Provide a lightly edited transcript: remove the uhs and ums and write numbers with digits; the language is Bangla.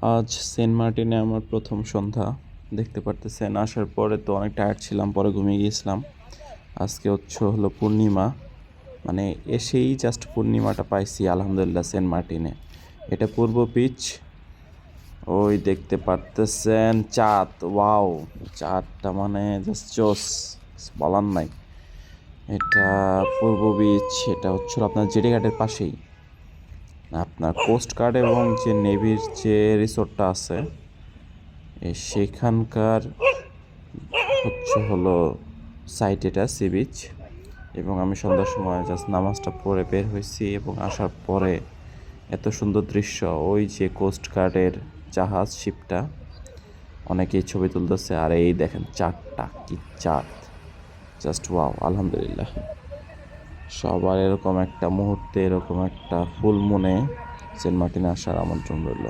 আজ সেন্ট মার্টিনে আমার প্রথম সন্ধ্যা। দেখতে পারতেছেন, আসার পরে তো অনেক টায়ার্ড ছিলাম, পরে ঘুমিয়ে গিয়েছিলাম। আজকে হলো পূর্ণিমা, মানে এসেই জাস্ট পূর্ণিমাটা পাইছি আলহামদুলিল্লাহ সেন্ট মার্টিনে। এটা পূর্ব বিচ। ওই দেখতে পারতেছেন চাঁদ, ওয়াও! চাঁদটা মানে জাস্ট জোস, বলার নাই। এটা পূর্ব বিচ, এটা হচ্ছিল আপনার জেটি ঘাটের পাশেই। আপনার কোস্ট গার্ড এবং যে নেভির যে রিসোর্টটা আছে সেখানকার হলো সাইট, এটা সি বিচ। এবং আমি সন্ধ্যার সময় জাস্ট নামাজটা পড়ে বের হয়েছি এবং আসার পরে এত সুন্দর দৃশ্য, ওই যে কোস্ট গার্ডের জাহাজ শিপটা, অনেকেই ছবি তুলতেছে। আর এই দেখেন চাঁদটা, কি চাঁদ! জাস্ট ওয়াও, আলহামদুলিল্লাহ। সবার এরকম একটা মুহূর্তে, এরকম একটা ফুল মুনে সেন্ট মার্টিনে আসার আমন্ত্রণ রইল।